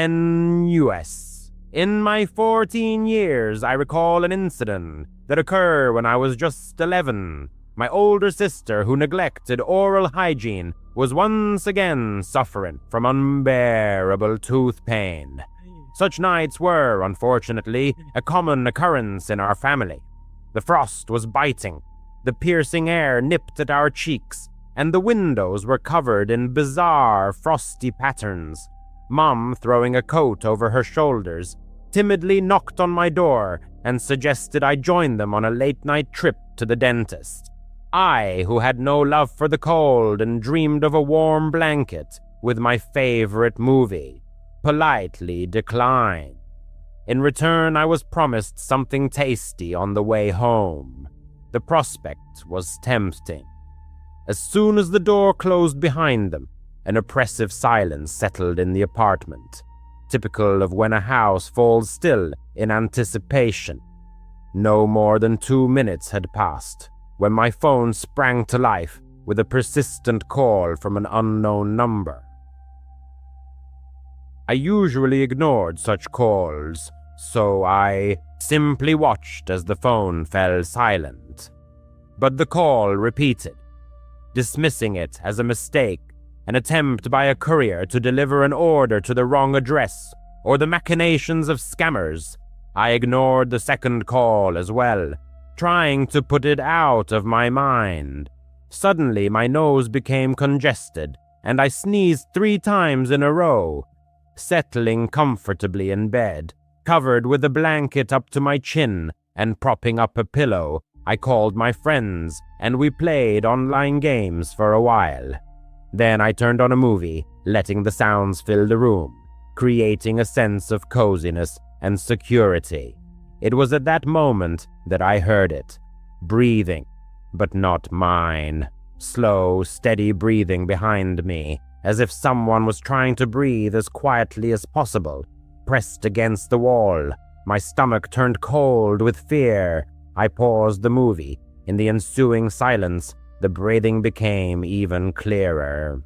N.U.S. In my 14 years, I recall an incident that occurred when I was just 11. My older sister, who neglected oral hygiene, was once again suffering from unbearable tooth pain. Such nights were, unfortunately, a common occurrence in our family. The frost was biting, the piercing air nipped at our cheeks, and the windows were covered in bizarre, frosty patterns. Mom, throwing a coat over her shoulders, timidly knocked on my door and suggested I join them on a late-night trip to the dentist. I, who had no love for the cold and dreamed of a warm blanket with my favorite movie, politely declined. In return, I was promised something tasty on the way home. The prospect was tempting. As soon as the door closed behind them, an oppressive silence settled in the apartment, typical of when a house falls still in anticipation. No more than 2 minutes had passed when my phone sprang to life with a persistent call from an unknown number. I usually ignored such calls, so I simply watched as the phone fell silent. But the call repeated. Dismissing it as a mistake, an attempt by a courier to deliver an order to the wrong address, or the machinations of scammers, I ignored the second call as well, trying to put it out of my mind. Suddenly, my nose became congested, and I sneezed 3 times in a row. Settling comfortably in bed, covered with a blanket up to my chin and propping up a pillow, I called my friends, and we played online games for a while. Then I turned on a movie, letting the sounds fill the room, creating a sense of coziness and security. It was at that moment that I heard it, breathing, but not mine. Slow, steady breathing behind me, as if someone was trying to breathe as quietly as possible. Pressed against the wall, my stomach turned cold with fear. I paused the movie. In the ensuing silence, the breathing became even clearer.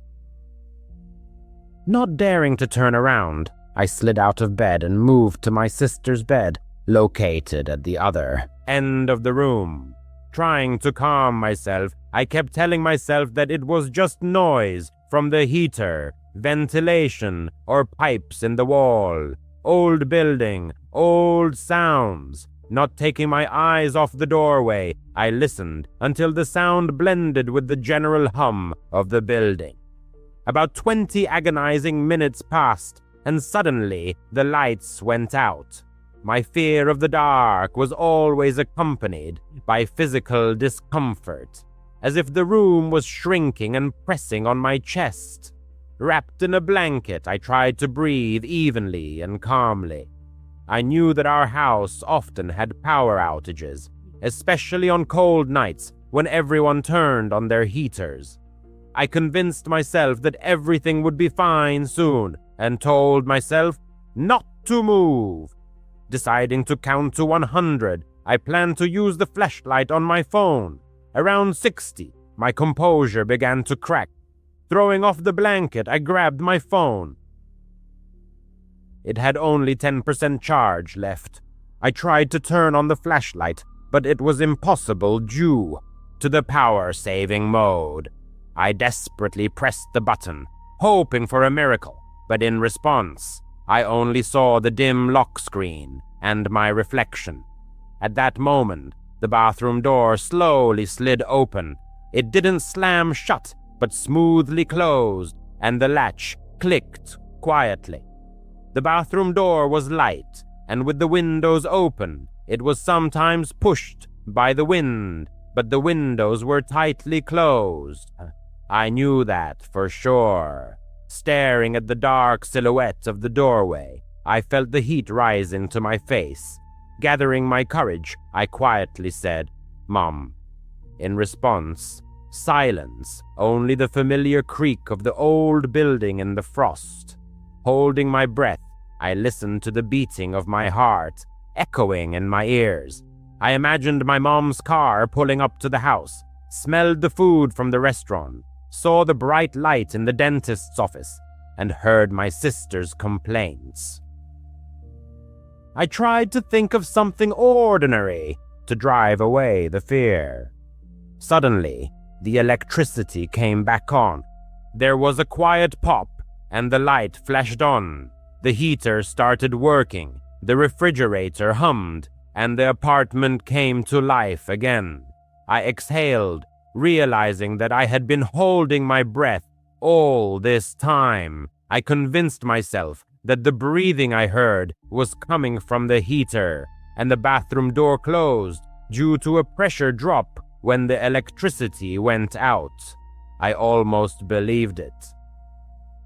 Not daring to turn around, I slid out of bed and moved to my sister's bed, located at the other end of the room. Trying to calm myself, I kept telling myself that it was just noise from the heater, ventilation, or pipes in the wall. Old building, old sounds. Not taking my eyes off the doorway, I listened until the sound blended with the general hum of the building. About 20 agonizing minutes passed, and suddenly the lights went out. My fear of the dark was always accompanied by physical discomfort, as if the room was shrinking and pressing on my chest. Wrapped in a blanket, I tried to breathe evenly and calmly. I knew that our house often had power outages, especially on cold nights when everyone turned on their heaters. I convinced myself that everything would be fine soon and told myself not to move. Deciding to count to 100, I planned to use the flashlight on my phone. Around 60, my composure began to crack. Throwing off the blanket, I grabbed my phone. It had only 10% charge left. I tried to turn on the flashlight, but it was impossible due to the power-saving mode. I desperately pressed the button, hoping for a miracle, but in response, I only saw the dim lock screen and my reflection. At that moment, the bathroom door slowly slid open. It didn't slam shut, but smoothly closed, and the latch clicked quietly. The bathroom door was light, and with the windows open, it was sometimes pushed by the wind, but the windows were tightly closed. I knew that for sure. Staring at the dark silhouette of the doorway, I felt the heat rise into my face. Gathering my courage, I quietly said, "Mom." In response, silence, only the familiar creak of the old building in the frost. Holding my breath, I listened to the beating of my heart, echoing in my ears. I imagined my mom's car pulling up to the house, smelled the food from the restaurant, saw the bright light in the dentist's office, and heard my sister's complaints. I tried to think of something ordinary to drive away the fear. Suddenly, the electricity came back on. There was a quiet pop, and the light flashed on. The heater started working, the refrigerator hummed, and the apartment came to life again. I exhaled, realizing that I had been holding my breath all this time. I convinced myself that the breathing I heard was coming from the heater, and the bathroom door closed due to a pressure drop when the electricity went out. I almost believed it.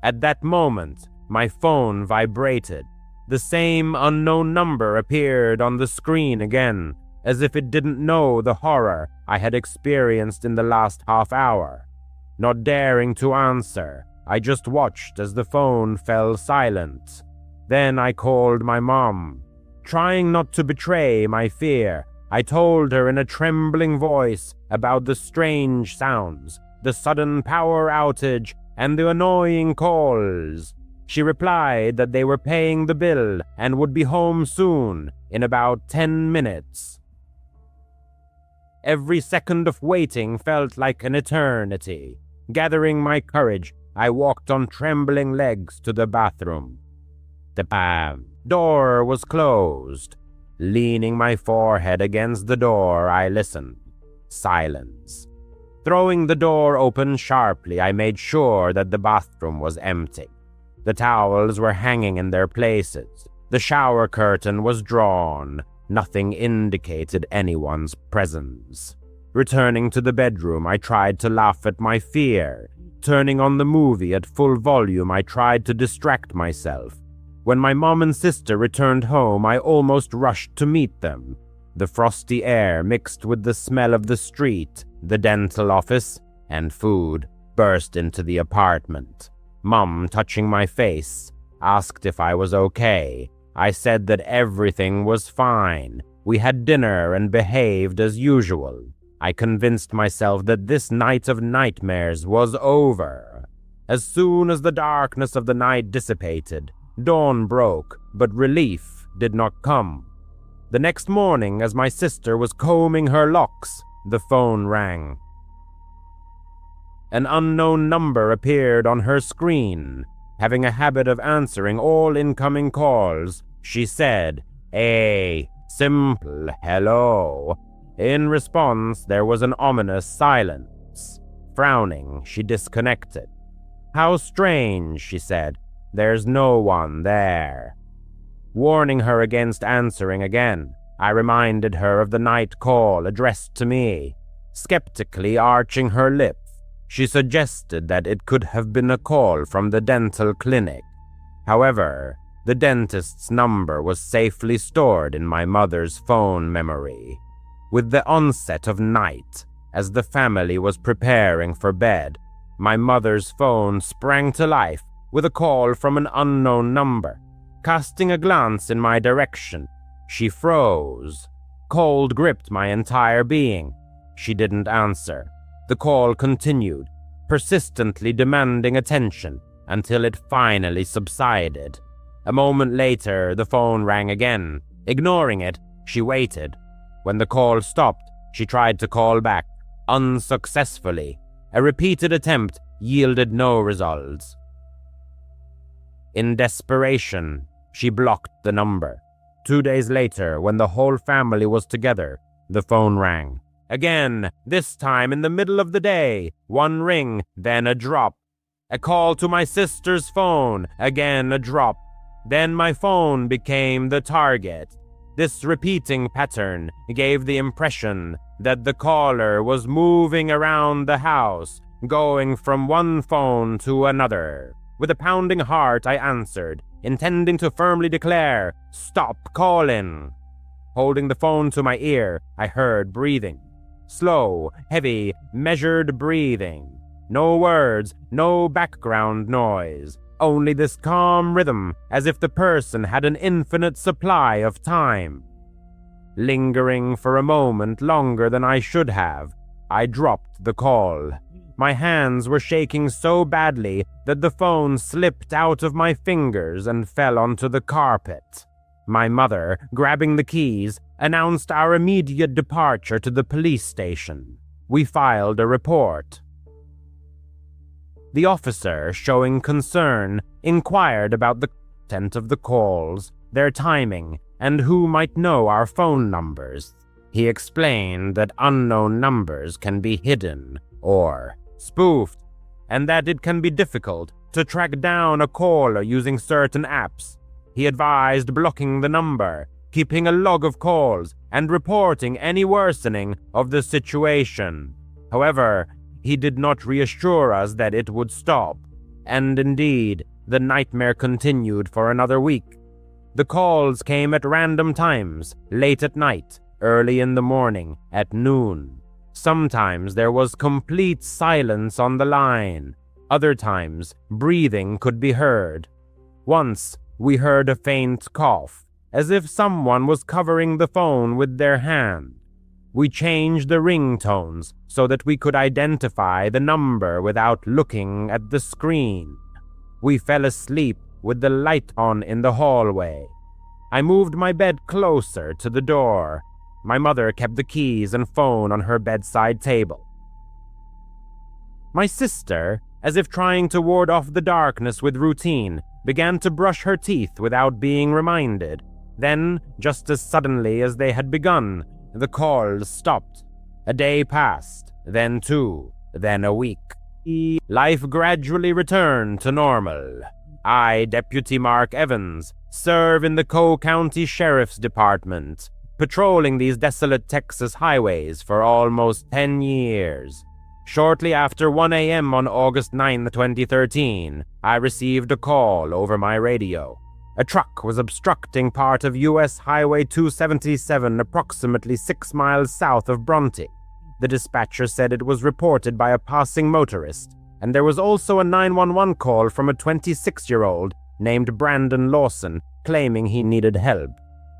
At that moment, my phone vibrated. The same unknown number appeared on the screen again, as if it didn't know the horror I had experienced in the last half hour. Not daring to answer, I just watched as the phone fell silent. Then I called my mom. Trying not to betray my fear, I told her in a trembling voice about the strange sounds, the sudden power outage, and the annoying calls. She replied that they were paying the bill and would be home soon, in about 10 minutes. Every second of waiting felt like an eternity. Gathering my courage, I walked on trembling legs to the bathroom. The door was closed. Leaning my forehead against the door, I listened. Silence. Throwing the door open sharply, I made sure that the bathroom was empty. The towels were hanging in their places. The shower curtain was drawn. Nothing indicated anyone's presence. Returning to the bedroom, I tried to laugh at my fear. Turning on the movie at full volume, I tried to distract myself. When my mom and sister returned home, I almost rushed to meet them. The frosty air mixed with the smell of the street, the dental office, and food burst into the apartment. Mom, touching my face, asked if I was okay. I said that everything was fine. We had dinner and behaved as usual. I convinced myself that this night of nightmares was over. As soon as the darkness of the night dissipated, dawn broke, but relief did not come. The next morning, as my sister was combing her locks, the phone rang. An unknown number appeared on her screen. Having a habit of answering all incoming calls, she said, "A simple hello." In response, there was an ominous silence. Frowning, she disconnected. "How strange," she said. "There's no one there." Warning her against answering again, I reminded her of the night call addressed to me. Skeptically arching her lip, she suggested that it could have been a call from the dental clinic. However, the dentist's number was safely stored in my mother's phone memory. With the onset of night, as the family was preparing for bed, my mother's phone sprang to life with a call from an unknown number. Casting a glance in my direction, she froze. Cold gripped my entire being. She didn't answer. The call continued, persistently demanding attention until it finally subsided. A moment later, the phone rang again. Ignoring it, she waited. When the call stopped, she tried to call back, unsuccessfully. A repeated attempt yielded no results. In desperation, she blocked the number. 2 days later, when the whole family was together, the phone rang. Again, this time in the middle of the day. One ring, then a drop. A call to my sister's phone, again a drop. Then my phone became the target. This repeating pattern gave the impression that the caller was moving around the house, going from one phone to another. With a pounding heart, I answered, intending to firmly declare, "Stop calling." Holding the phone to my ear, I heard breathing. Slow, heavy, measured breathing. No words, no background noise. Only this calm rhythm, as if the person had an infinite supply of time. Lingering for a moment longer than I should have, I dropped the call. My hands were shaking so badly that the phone slipped out of my fingers and fell onto the carpet. My mother, grabbing the keys, announced our immediate departure to the police station. We filed a report. The officer, showing concern, inquired about the content of the calls, their timing, and who might know our phone numbers. He explained that unknown numbers can be hidden or spoofed, and that it can be difficult to track down a caller using certain apps. He advised blocking the number, keeping a log of calls, and reporting any worsening of the situation. However, he did not reassure us that it would stop, and indeed, the nightmare continued for another week. The calls came at random times, late at night, early in the morning, at noon. Sometimes there was complete silence on the line. Other times, breathing could be heard. Once, we heard a faint cough, as if someone was covering the phone with their hand. We changed the ringtones so that we could identify the number without looking at the screen. We fell asleep with the light on in the hallway. I moved my bed closer to the door. My mother kept the keys and phone on her bedside table. My sister, as if trying to ward off the darkness with routine, began to brush her teeth without being reminded. Then, just as suddenly as they had begun, the calls stopped. A day passed, then 2, then a week. Life gradually returned to normal. I, Deputy Mark Evans, serve in the County Sheriff's Department, patrolling these desolate Texas highways for almost 10 years. Shortly after 1 a.m. on August 9, 2013, I received a call over my radio. A truck was obstructing part of U.S. Highway 277 approximately 6 miles south of Bronte. The dispatcher said it was reported by a passing motorist, and there was also a 911 call from a 26-year-old named Brandon Lawson claiming he needed help.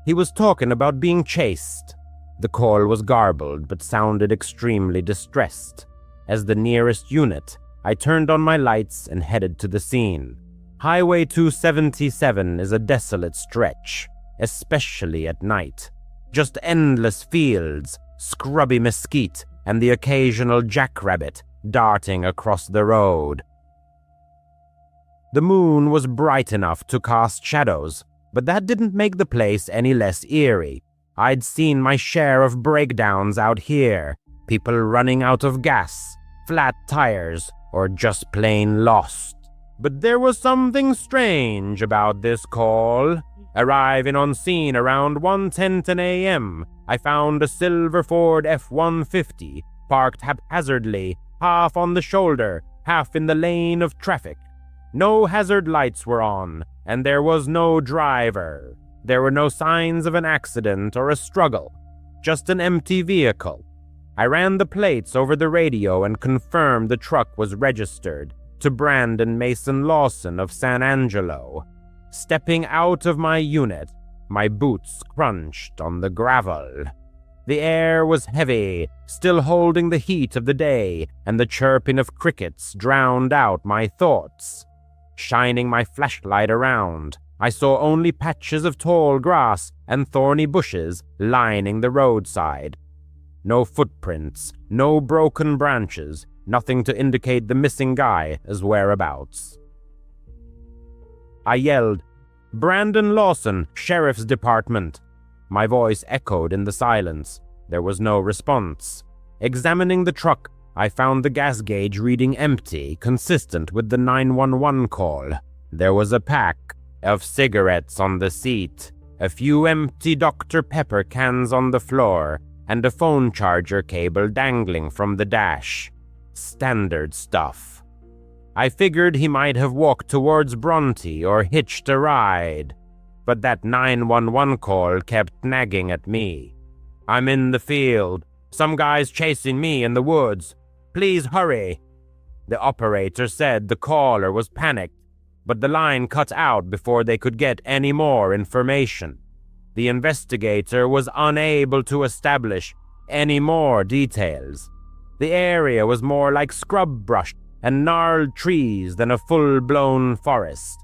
He was talking about being chased. The call was garbled but sounded extremely distressed. As the nearest unit, I turned on my lights and headed to the scene. Highway 277 is a desolate stretch, especially at night. Just endless fields, scrubby mesquite, and the occasional jackrabbit darting across the road. The moon was bright enough to cast shadows, but that didn't make the place any less eerie. I'd seen my share of breakdowns out here, people running out of gas, flat tires, or just plain lost. But there was something strange about this call. Arriving on scene around 1:10 a.m., I found a silver Ford F-150 parked haphazardly, half on the shoulder, half in the lane of traffic. No hazard lights were on, and there was no driver. There were no signs of an accident or a struggle, just an empty vehicle. I ran the plates over the radio and confirmed the truck was registered to Brandon Mason Lawson of San Angelo. Stepping out of my unit, my boots crunched on the gravel. The air was heavy, still holding the heat of the day, and the chirping of crickets drowned out my thoughts. Shining my flashlight around, I saw only patches of tall grass and thorny bushes lining the roadside. No footprints, no broken branches, nothing to indicate the missing guy's whereabouts. I yelled, "Brandon Lawson, Sheriff's Department." My voice echoed in the silence. There was no response. Examining the truck, I found the gas gauge reading empty, consistent with the 911 call. There was a pack of cigarettes on the seat, a few empty Dr. Pepper cans on the floor, and a phone charger cable dangling from the dash. Standard stuff. I figured he might have walked towards Bronte or hitched a ride, but that 911 call kept nagging at me. "I'm in the field. Some guy's chasing me in the woods. Please hurry." The operator said the caller was panicked, but the line cut out before they could get any more information. The investigator was unable to establish any more details. The area was more like scrub brush and gnarled trees than a full-blown forest.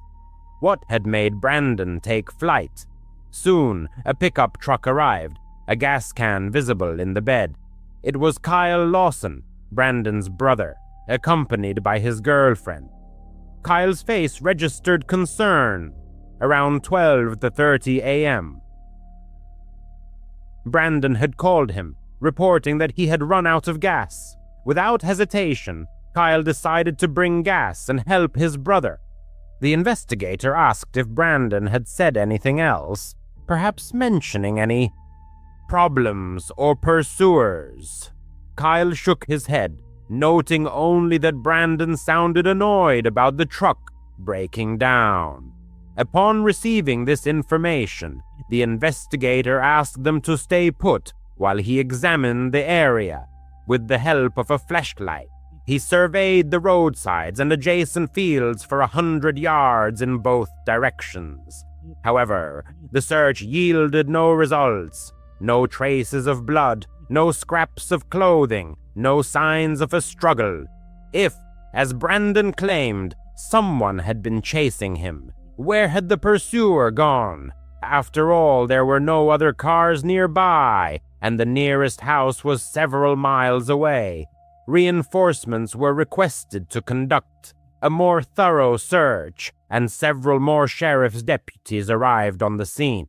What had made Brandon take flight? Soon, a pickup truck arrived, a gas can visible in the bed. It was Kyle Lawson, Brandon's brother, accompanied by his girlfriend. Kyle's face registered concern around 12:30 a.m. Brandon had called him, reporting that he had run out of gas. Without hesitation, Kyle decided to bring gas and help his brother. The investigator asked if Brandon had said anything else, perhaps mentioning any problems or pursuers. Kyle shook his head, noting only that Brandon sounded annoyed about the truck breaking down. Upon receiving this information, the investigator asked them to stay put while he examined the area. With the help of a flashlight, he surveyed the roadsides and adjacent fields for 100 yards in both directions. However, the search yielded no results. No traces of blood, no scraps of clothing, no signs of a struggle. If, as Brandon claimed, someone had been chasing him, where had the pursuer gone? After all, there were no other cars nearby, and the nearest house was several miles away. Reinforcements were requested to conduct a more thorough search, and several more sheriff's deputies arrived on the scene.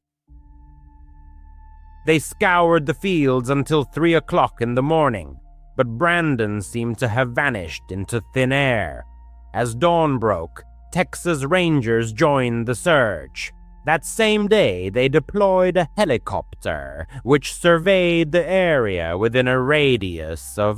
They scoured the fields until 3 o'clock in the morning, but Brandon seemed to have vanished into thin air. As dawn broke, Texas Rangers joined the search. That same day, they deployed a helicopter, which surveyed the area within a radius of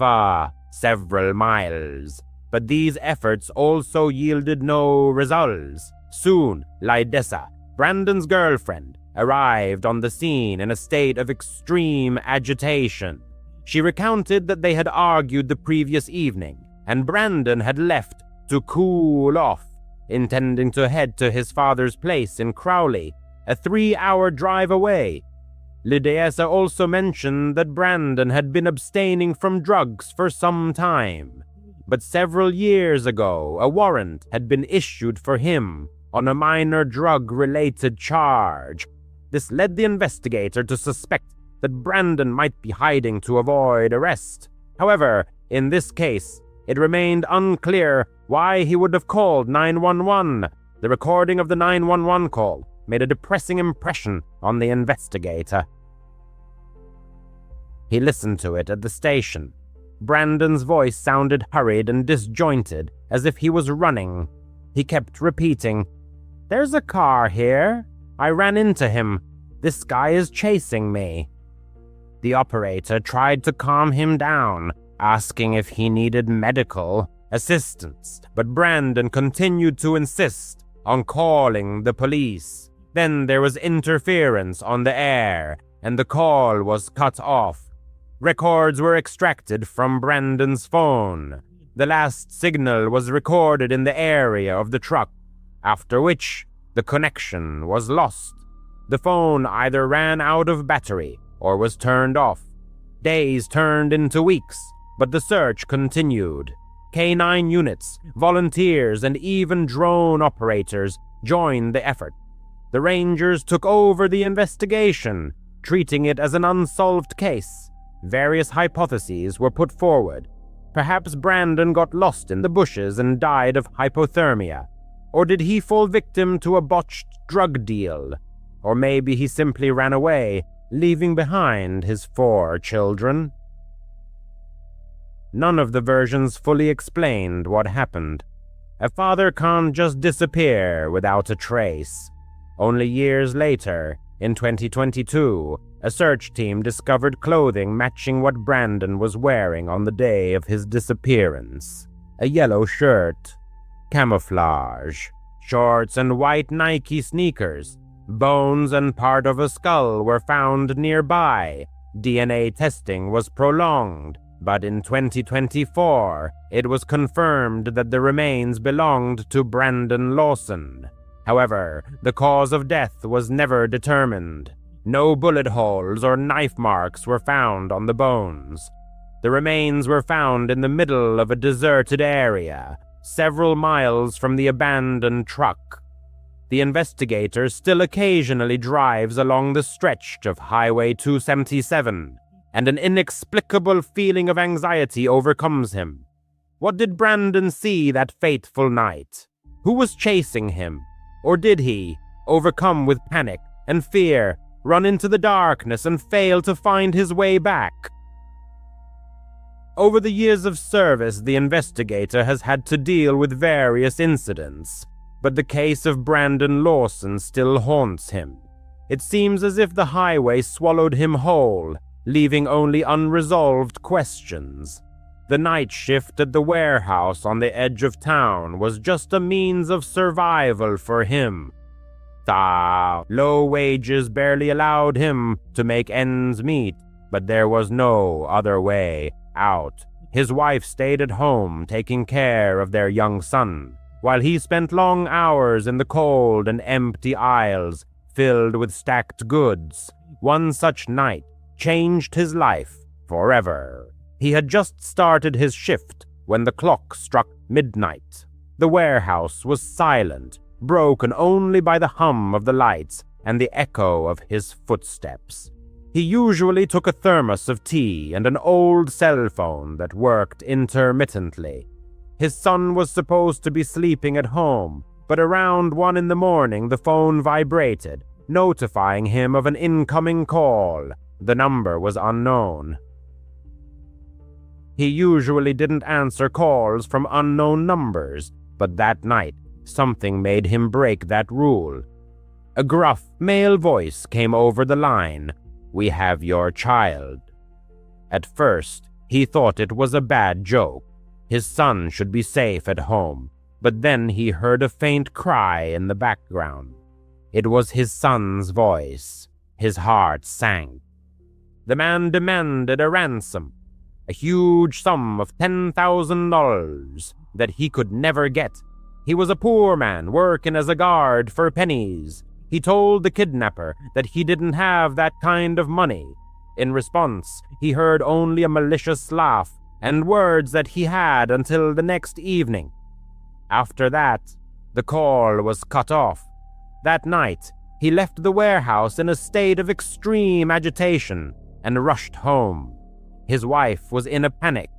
several miles. But these efforts also yielded no results. Soon, Lydessa, Brandon's girlfriend, arrived on the scene in a state of extreme agitation. She recounted that they had argued the previous evening, and Brandon had left to cool off, intending to head to his father's place in Crowley, a 3-hour drive away. Lydessa also mentioned that Brandon had been abstaining from drugs for some time, but several years ago a warrant had been issued for him on a minor drug-related charge. This led the investigator to suspect that Brandon might be hiding to avoid arrest. However, in this case, it remained unclear why he would have called 911. The recording of the 911 call made a depressing impression on the investigator. He listened to it at the station. Brandon's voice sounded hurried and disjointed, as if he was running. He kept repeating, "There's a car here. I ran into him. This guy is chasing me." The operator tried to calm him down, asking if he needed medical assistance, but Brandon continued to insist on calling the police. Then there was interference on the air, and the call was cut off. Records were extracted from Brandon's phone. The last signal was recorded in the area of the truck, after which the connection was lost. The phone either ran out of battery or was turned off. Days turned into weeks, but the search continued. K-9 units, volunteers, and even drone operators joined the effort. The Rangers took over the investigation, treating it as an unsolved case. Various hypotheses were put forward. Perhaps Brandon got lost in the bushes and died of hypothermia. Or did he fall victim to a botched drug deal? Or maybe he simply ran away, leaving behind his 4 children. None of the versions fully explained what happened. A father can't just disappear without a trace. Only years later, in 2022, a search team discovered clothing matching what Brandon was wearing on the day of his disappearance. A yellow shirt, camouflage, shorts and white Nike sneakers. Bones and part of a skull were found nearby. DNA testing was prolonged, but in 2024, it was confirmed that the remains belonged to Brandon Lawson. However, the cause of death was never determined. No bullet holes or knife marks were found on the bones. The remains were found in the middle of a deserted area, several miles from the abandoned truck. The investigator still occasionally drives along the stretch of Highway 277, and an inexplicable feeling of anxiety overcomes him. What did Brandon see that fateful night? Who was chasing him? Or did he, overcome with panic and fear, run into the darkness and fail to find his way back? Over the years of service, the investigator has had to deal with various incidents, but the case of Brandon Lawson still haunts him. It seems as if the highway swallowed him whole, leaving only unresolved questions. The night shift at the warehouse on the edge of town was just a means of survival for him. Low wages barely allowed him to make ends meet, but there was no other way out. His wife stayed at home taking care of their young son, while he spent long hours in the cold and empty aisles filled with stacked goods. One such night changed his life forever. He had just started his shift when the clock struck midnight. The warehouse was silent, broken only by the hum of the lights and the echo of his footsteps. He usually took a thermos of tea and an old cell phone that worked intermittently. His son was supposed to be sleeping at home, but around 1 a.m. the phone vibrated, notifying him of an incoming call. The number was unknown. He usually didn't answer calls from unknown numbers, but that night, something made him break that rule. A gruff male voice came over the line. "We have your child." At first, he thought it was a bad joke. His son should be safe at home, but then he heard a faint cry in the background. It was his son's voice. His heart sank. The man demanded a ransom, a huge sum of $10,000 that he could never get. He was a poor man working as a guard for pennies. He told the kidnapper that he didn't have that kind of money. In response, he heard only a malicious laugh and words that he had until the next evening. After that, the call was cut off. That night, he left the warehouse in a state of extreme agitation and rushed home. His wife was in a panic.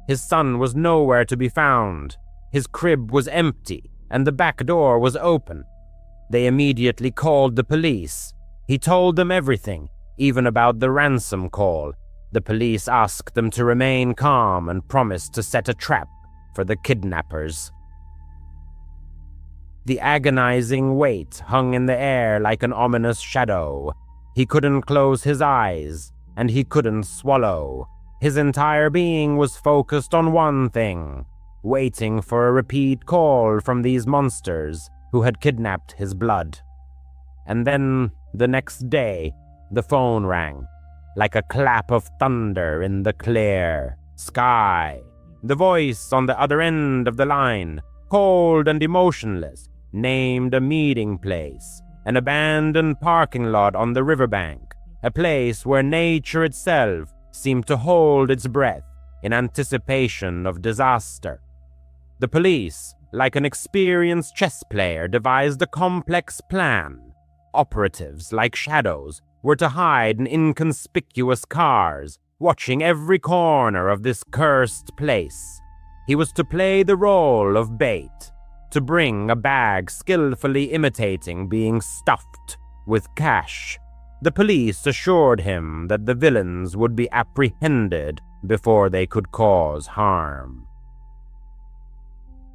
His son was nowhere to be found. His crib was empty, and the back door was open. They immediately called the police. He told them everything, even about the ransom call. The police asked them to remain calm and promised to set a trap for the kidnappers. The agonizing weight hung in the air like an ominous shadow. He couldn't close his eyes, and he couldn't swallow. His entire being was focused on one thing, waiting for a repeat call from these monsters who had kidnapped his blood. And then, the next day, the phone rang, like a clap of thunder in the clear sky. The voice on the other end of the line, cold and emotionless, named a meeting place, an abandoned parking lot on the riverbank, a place where nature itself seemed to hold its breath in anticipation of disaster. The police, like an experienced chess player, devised a complex plan. Operatives, like shadows, were to hide in inconspicuous cars, watching every corner of this cursed place. He was to play the role of bait, to bring a bag skillfully imitating being stuffed with cash. The police assured him that the villains would be apprehended before they could cause harm.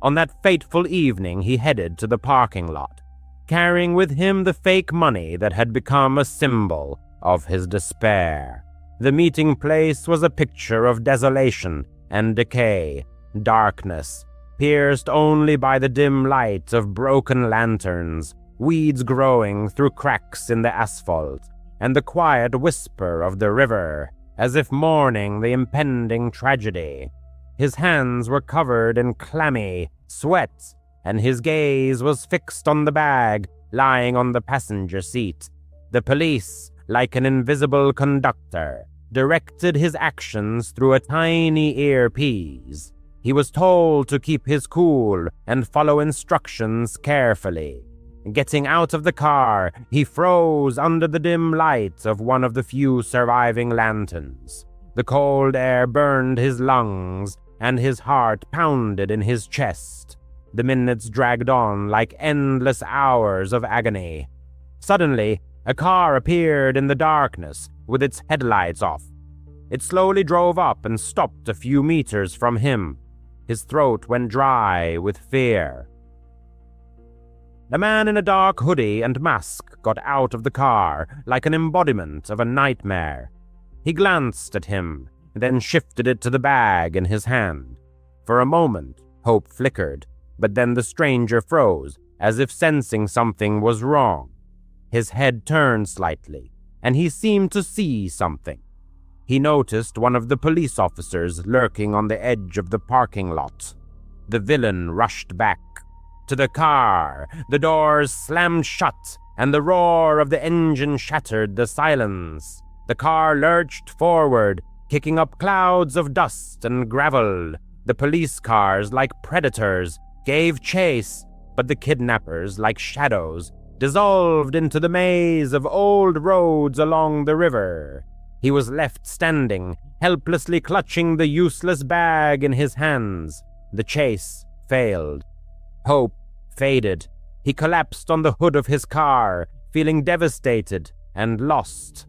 On that fateful evening, he headed to the parking lot, carrying with him the fake money that had become a symbol of his despair. The meeting place was a picture of desolation and decay, darkness, pierced only by the dim light of broken lanterns, weeds growing through cracks in the asphalt, and the quiet whisper of the river, as if mourning the impending tragedy. His hands were covered in clammy sweat, and his gaze was fixed on the bag lying on the passenger seat. The police, like an invisible conductor, directed his actions through a tiny earpiece. He was told to keep his cool and follow instructions carefully. Getting out of the car, he froze under the dim light of one of the few surviving lanterns. The cold air burned his lungs, and his heart pounded in his chest. The minutes dragged on like endless hours of agony. Suddenly, a car appeared in the darkness with its headlights off. It slowly drove up and stopped a few meters from him. His throat went dry with fear. The man in a dark hoodie and mask got out of the car like an embodiment of a nightmare. He glanced at him, then shifted it to the bag in his hand. For a moment, hope flickered, but then the stranger froze, as if sensing something was wrong. His head turned slightly, and he seemed to see something. He noticed one of the police officers lurking on the edge of the parking lot. The villain rushed back. To the car, the doors slammed shut, and the roar of the engine shattered the silence. The car lurched forward, kicking up clouds of dust and gravel. The police cars, like predators, gave chase, but the kidnappers, like shadows, dissolved into the maze of old roads along the river. He was left standing, helplessly clutching the useless bag in his hands. The chase failed. Hope faded. He collapsed on the hood of his car, feeling devastated and lost.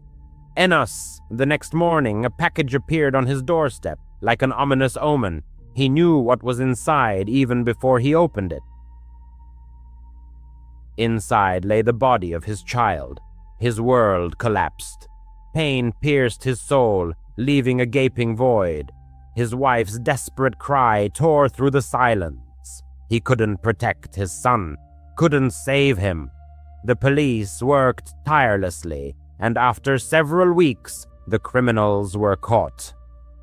Enos, the next morning, a package appeared on his doorstep, like an ominous omen. He knew what was inside even before he opened it. Inside lay the body of his child. His world collapsed. Pain pierced his soul, leaving a gaping void. His wife's desperate cry tore through the silence. He couldn't protect his son, couldn't save him. The police worked tirelessly, and after several weeks, the criminals were caught.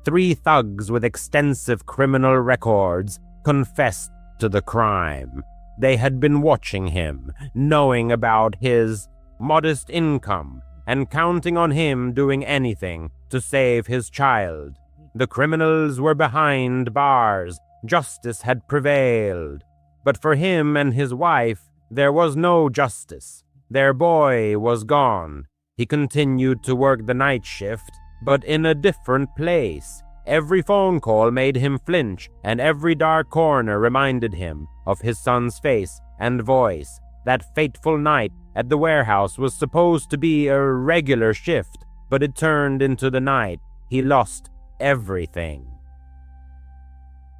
3 thugs with extensive criminal records confessed to the crime. They had been watching him, knowing about his modest income, and counting on him doing anything to save his child. The criminals were behind bars. Justice had prevailed. But for him and his wife, there was no justice. Their boy was gone. He continued to work the night shift, but in a different place. Every phone call made him flinch, and every dark corner reminded him of his son's face and voice. That fateful night at the warehouse was supposed to be a regular shift, but it turned into the night. He lost everything.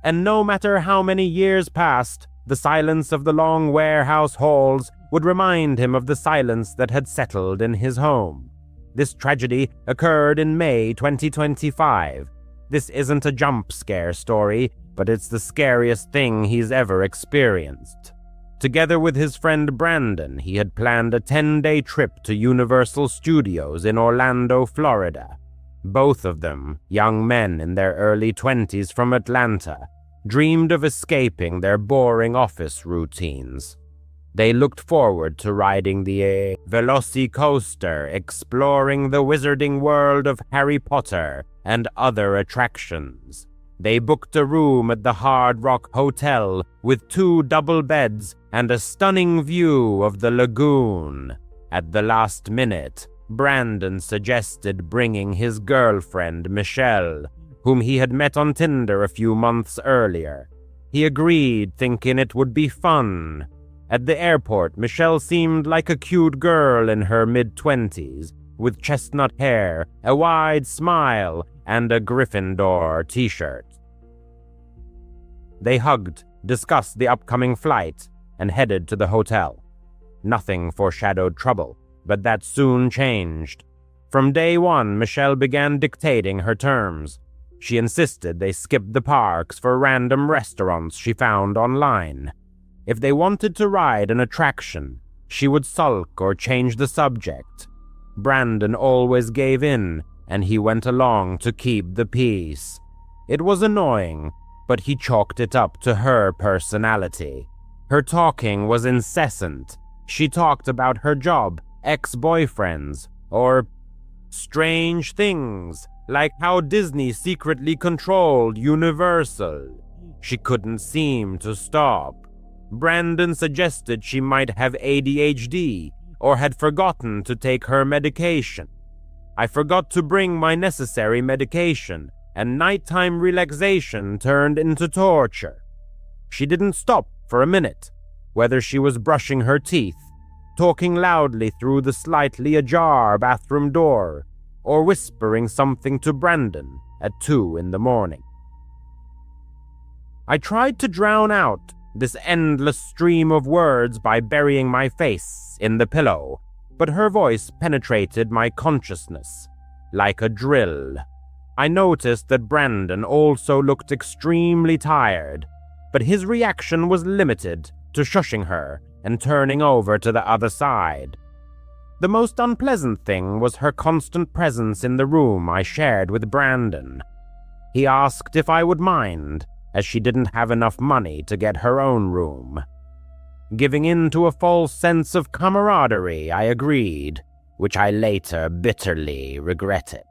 And no matter how many years passed, the silence of the long warehouse halls would remind him of the silence that had settled in his home. This tragedy occurred in May 2025. This isn't a jump scare story, but it's the scariest thing he's ever experienced. Together with his friend Brandon, he had planned a 10-day trip to Universal Studios in Orlando, Florida. Both of them, young men in their early 20s from Atlanta, dreamed of escaping their boring office routines. They looked forward to riding the Velocicoaster, exploring the wizarding world of Harry Potter and other attractions. They booked a room at the Hard Rock Hotel with 2 double beds and a stunning view of the lagoon. At the last minute, Brandon suggested bringing his girlfriend, Michelle, whom he had met on Tinder a few months earlier. He agreed, thinking it would be fun. At the airport, Michelle seemed like a cute girl in her mid-20s, with chestnut hair, a wide smile, and a Gryffindor t-shirt. They hugged, discussed the upcoming flight, and headed to the hotel. Nothing foreshadowed trouble, but that soon changed. From day one, Michelle began dictating her terms. She insisted they skip the parks for random restaurants she found online. If they wanted to ride an attraction, she would sulk or change the subject. Brandon always gave in, and he went along to keep the peace. It was annoying, but he chalked it up to her personality. Her talking was incessant. She talked about her job, ex-boyfriends, or strange things like how Disney secretly controlled Universal. She couldn't seem to stop. Brandon suggested she might have ADHD or had forgotten to take her medication. I forgot to bring my necessary medication, and nighttime relaxation turned into torture. She didn't stop for a minute, whether she was brushing her teeth, talking loudly through the slightly ajar bathroom door, or whispering something to Brandon at 2 a.m. I tried to drown out this endless stream of words by burying my face in the pillow, but her voice penetrated my consciousness like a drill. I noticed that Brandon also looked extremely tired, but his reaction was limited to shushing her and turning over to the other side. The most unpleasant thing was her constant presence in the room I shared with Brandon. He asked if I would mind, as she didn't have enough money to get her own room. Giving in to a false sense of camaraderie, I agreed, which I later bitterly regretted.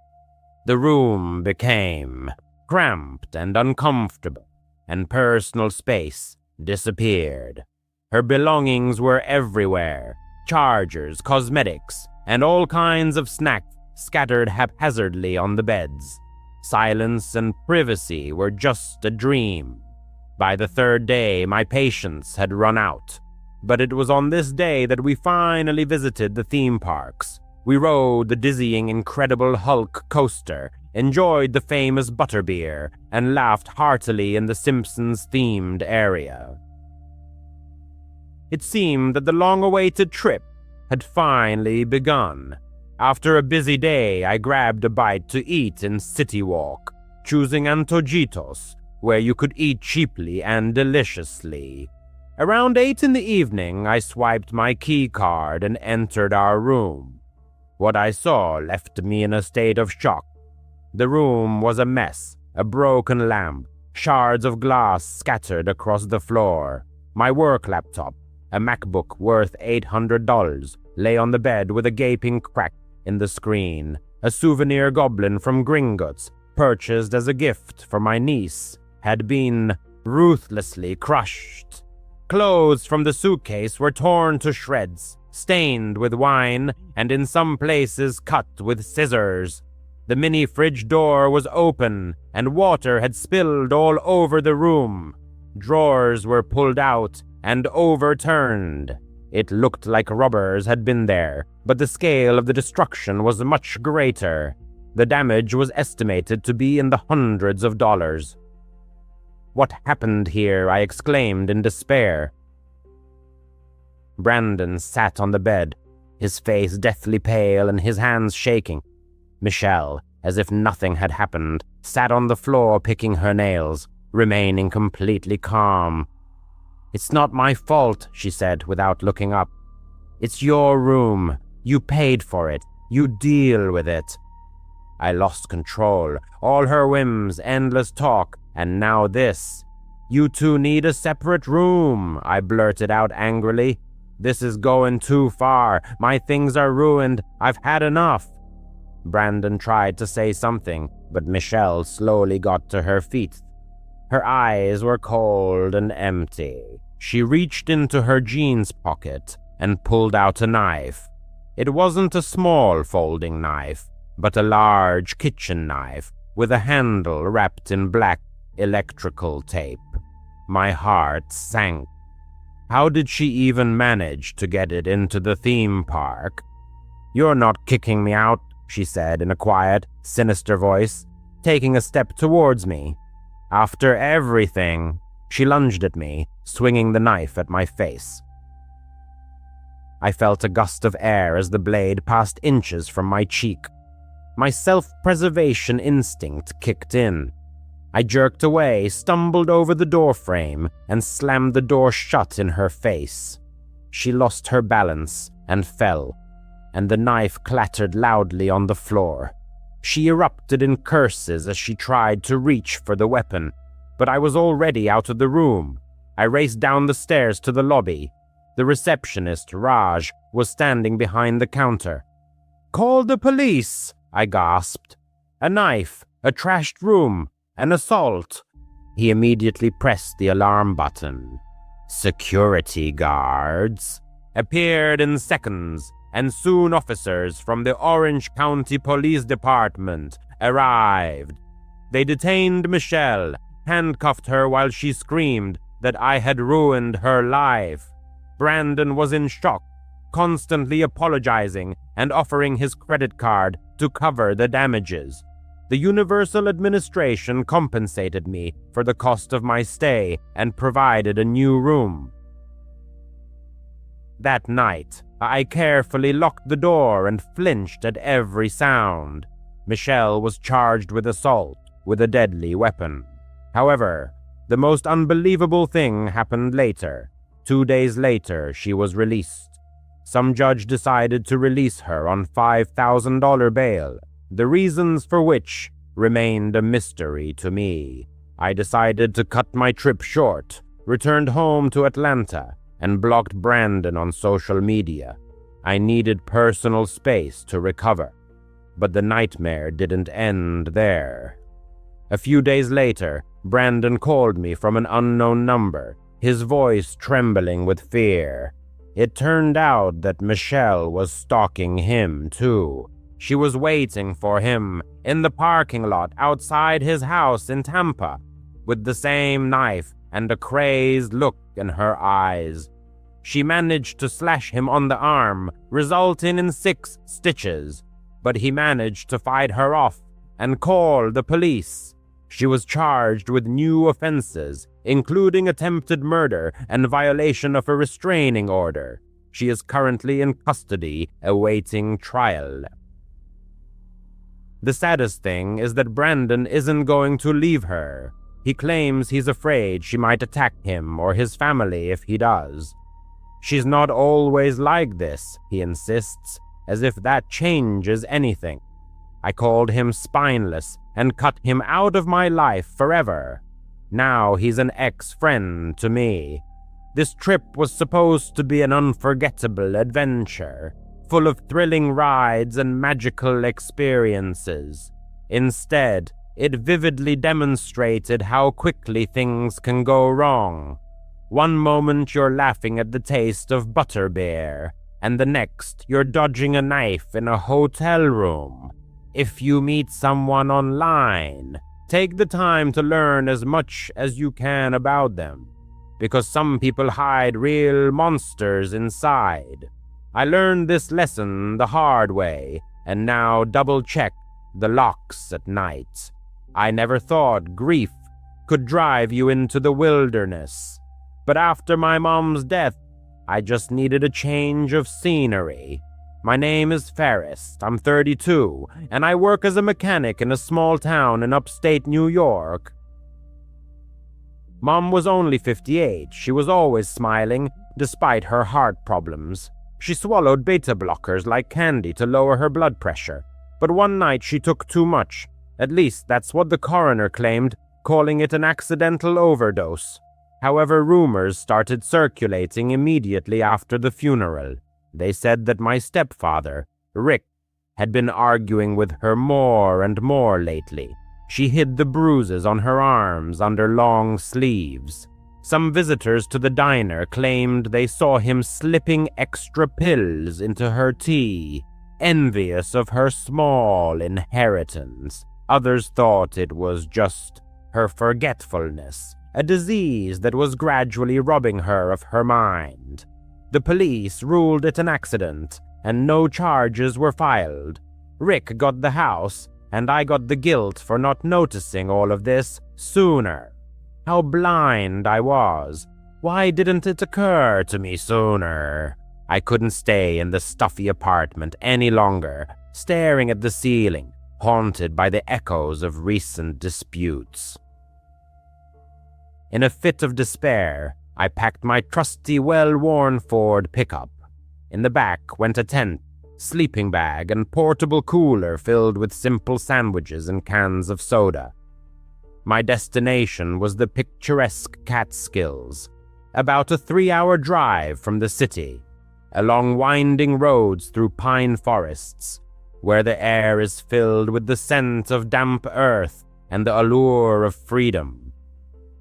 The room became cramped and uncomfortable, and personal space disappeared. Her belongings were everywhere, chargers, cosmetics, and all kinds of snacks scattered haphazardly on the beds. Silence and privacy were just a dream. By the third day, my patience had run out. But it was on this day that we finally visited the theme parks. We rode the dizzying Incredible Hulk coaster, enjoyed the famous butterbeer, and laughed heartily in the Simpsons-themed area. It seemed that the long-awaited trip had finally begun. After a busy day, I grabbed a bite to eat in City Walk, choosing Antojitos, where you could eat cheaply and deliciously. Around 8 p.m, I swiped my key card and entered our room. What I saw left me in a state of shock. The room was a mess, a broken lamp, shards of glass scattered across the floor. My work laptop, a MacBook worth $800, lay on the bed with a gaping crack in the screen. A souvenir goblin from Gringotts, purchased as a gift for my niece, had been ruthlessly crushed. Clothes from the suitcase were torn to shreds, stained with wine, and in some places cut with scissors. The mini fridge door was open, and water had spilled all over the room. Drawers were pulled out and overturned. It looked like robbers had been there, but the scale of the destruction was much greater. The damage was estimated to be in the hundreds of dollars. "What happened here?" I exclaimed in despair. Brandon sat on the bed, his face deathly pale and his hands shaking. Michelle, as if nothing had happened, sat on the floor picking her nails, remaining completely calm. "It's not my fault," she said without looking up. "It's your room. You paid for it. You deal with it." I lost control. All her whims, endless talk, and now this. "You two need a separate room," I blurted out angrily. "This is going too far. My things are ruined. I've had enough." Brandon tried to say something, but Michelle slowly got to her feet. Her eyes were cold and empty. She reached into her jeans pocket and pulled out a knife. It wasn't a small folding knife, but a large kitchen knife with a handle wrapped in black electrical tape. My heart sank. How did she even manage to get it into the theme park? "You're not kicking me out," she said in a quiet, sinister voice, taking a step towards me. "After everything," she lunged at me, swinging the knife at my face. I felt a gust of air as the blade passed inches from my cheek. My self-preservation instinct kicked in. I jerked away, stumbled over the doorframe, and slammed the door shut in her face. She lost her balance and fell, and the knife clattered loudly on the floor. She erupted in curses as she tried to reach for the weapon, but I was already out of the room. I raced down the stairs to the lobby. The receptionist, Raj, was standing behind the counter. "Call the police," I gasped. a knife, a trashed room, an assault. He immediately pressed the alarm button. Security guards appeared in seconds, and soon officers from the Orange County Police Department arrived. They detained Michelle, handcuffed her while she screamed that I had ruined her life. Brandon was in shock, constantly apologizing and offering his credit card to cover the damages. The Universal Administration compensated me for the cost of my stay and provided a new room. That night, I carefully locked the door and flinched at every sound. Michelle was charged with assault with a deadly weapon. However, the most unbelievable thing happened later. 2 days later, she was released. Some judge decided to release her on $5,000 bail, the reasons for which remained a mystery to me. I decided to cut my trip short, returned home to Atlanta, and blocked Brandon on social media. I needed personal space to recover. But the nightmare didn't end there. A few days later, Brandon called me from an unknown number, his voice trembling with fear. It turned out that Michelle was stalking him too. She was waiting for him in the parking lot outside his house in Tampa, with the same knife and a crazed look in her eyes. She managed to slash him on the arm, resulting in 6 stitches, but he managed to fight her off and call the police. She was charged with new offenses, including attempted murder and violation of a restraining order. She is currently in custody, awaiting trial. The saddest thing is that Brandon isn't going to leave her. He claims he's afraid she might attack him or his family if he does. She's not always like this, he insists, as if that changes anything. I called him spineless and cut him out of my life forever. Now he's an ex-friend to me. This trip was supposed to be an unforgettable adventure, full of thrilling rides and magical experiences. Instead, it vividly demonstrated how quickly things can go wrong. One moment you're laughing at the taste of butterbeer, and the next you're dodging a knife in a hotel room. If you meet someone online, take the time to learn as much as you can about them, because some people hide real monsters inside. I learned this lesson the hard way, and now double-check the locks at night. I never thought grief could drive you into the wilderness, but after my mom's death, I just needed a change of scenery. My name is Scariest, I'm 32, and I work as a mechanic in a small town in upstate New York. Mom was only 58. She was always smiling, despite her heart problems. She swallowed beta blockers like candy to lower her blood pressure, but one night she took too much. At least that's what the coroner claimed, calling it an accidental overdose. However, rumors started circulating immediately after the funeral. They said that my stepfather, Rick, had been arguing with her more and more lately. She hid the bruises on her arms under long sleeves. Some visitors to the diner claimed they saw him slipping extra pills into her tea, envious of her small inheritance. Others thought it was just her forgetfulness, a disease that was gradually robbing her of her mind. The police ruled it an accident, and no charges were filed. Rick got the house, and I got the guilt for not noticing all of this sooner. How blind I was. Why didn't it occur to me sooner? I couldn't stay in the stuffy apartment any longer, staring at the ceiling, haunted by the echoes of recent disputes. In a fit of despair, I packed my trusty, well-worn Ford pickup. In the back went a tent, sleeping bag, and portable cooler filled with simple sandwiches and cans of soda. My destination was the picturesque Catskills, about a 3-hour drive from the city, along winding roads through pine forests. where the air is filled with the scent of damp earth and the allure of freedom.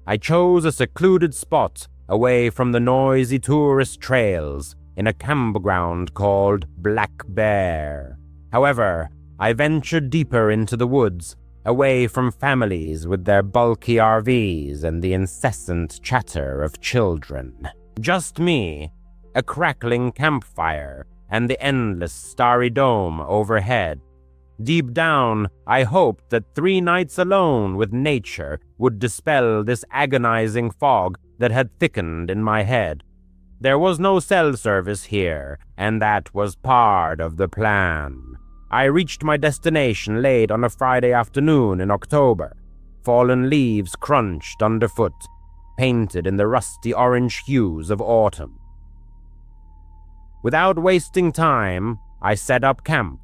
I chose a secluded spot away from the noisy tourist trails in a campground called Black Bear. However, I ventured deeper into the woods, away from families with their bulky RVs and the incessant chatter of children. Just me, a crackling campfire, and the endless starry dome overhead. Deep down, I hoped that 3 nights alone with nature would dispel this agonizing fog that had thickened in my head. There was no cell service here, and that was part of the plan. I reached my destination late on a Friday afternoon in October. Fallen leaves crunched underfoot, painted in the rusty orange hues of autumn. Without wasting time, I set up camp,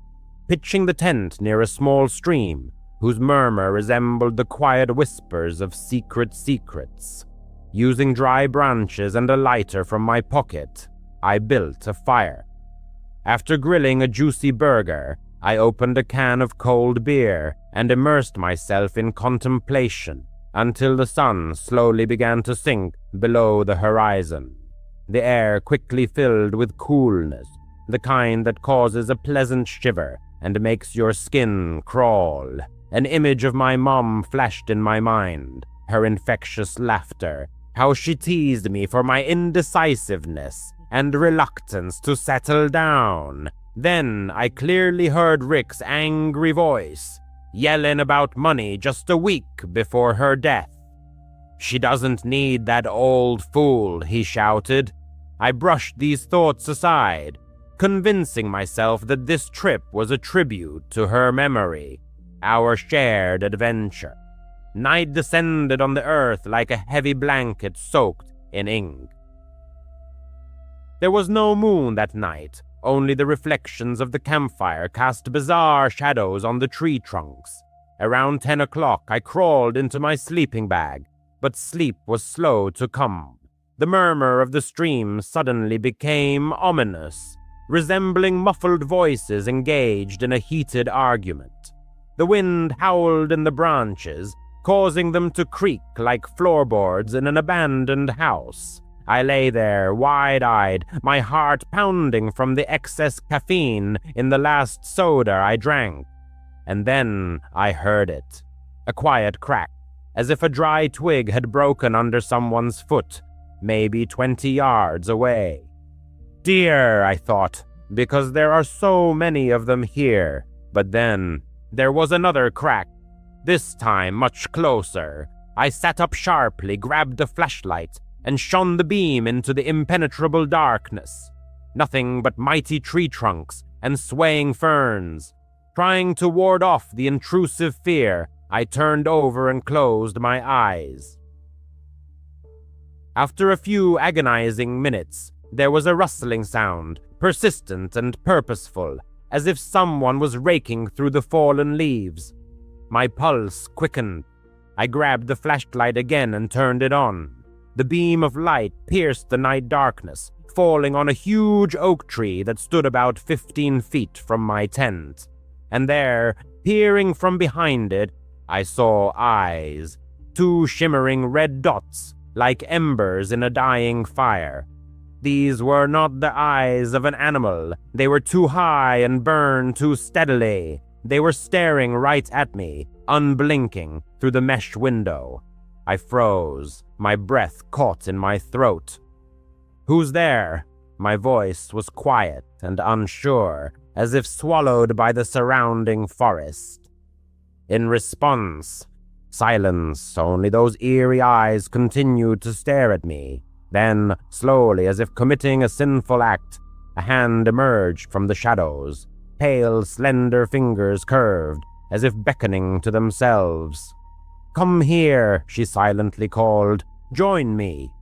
pitching the tent near a small stream whose murmur resembled the quiet whispers of secret secrets. Using dry branches and a lighter from my pocket, I built a fire. After grilling a juicy burger, I opened a can of cold beer and immersed myself in contemplation until the sun slowly began to sink below the horizon. The air quickly filled with coolness, the kind that causes a pleasant shiver and makes your skin crawl. An image of my mom flashed in my mind, her infectious laughter, how she teased me for my indecisiveness and reluctance to settle down. Then I clearly heard Rick's angry voice, yelling about money just a week before her death. "She doesn't need that old fool," he shouted. I brushed these thoughts aside, convincing myself that this trip was a tribute to her memory, our shared adventure. Night descended on the earth like a heavy blanket soaked in ink. There was no moon that night. Only the reflections of the campfire cast bizarre shadows on the tree trunks. Around 10 o'clock, I crawled into my sleeping bag, but sleep was slow to come. The murmur of the stream suddenly became ominous, resembling muffled voices engaged in a heated argument. The wind howled in the branches, causing them to creak like floorboards in an abandoned house. I lay there, wide-eyed, my heart pounding from the excess caffeine in the last soda I drank. And then I heard it. A quiet crack, as if a dry twig had broken under someone's foot, maybe 20 yards away. Deer, I thought, because there are so many of them here. But then there was another crack, this time much closer. I sat up sharply, grabbed a flashlight, and shone the beam into the impenetrable darkness. Nothing but mighty tree trunks and swaying ferns. Trying to ward off the intrusive fear, I turned over and closed my eyes. After a few agonizing minutes, there was a rustling sound, persistent and purposeful, as if someone was raking through the fallen leaves. My pulse quickened. I grabbed the flashlight again and turned it on. The beam of light pierced the night darkness, falling on a huge oak tree that stood about 15 feet from my tent. And there, peering from behind it, I saw eyes, 2 shimmering red dots, like embers in a dying fire. These were not the eyes of an animal. They were too high and burned too steadily. They were staring right at me, unblinking, through the mesh window. I froze, my breath caught in my throat. "Who's there?" My voice was quiet and unsure, as if swallowed by the surrounding forest. In response, silence. Only those eerie eyes continued to stare at me. Then, slowly, as if committing a sinful act, a hand emerged from the shadows. Pale, slender fingers curved, as if beckoning to themselves. "Come here," she silently called. "Join me."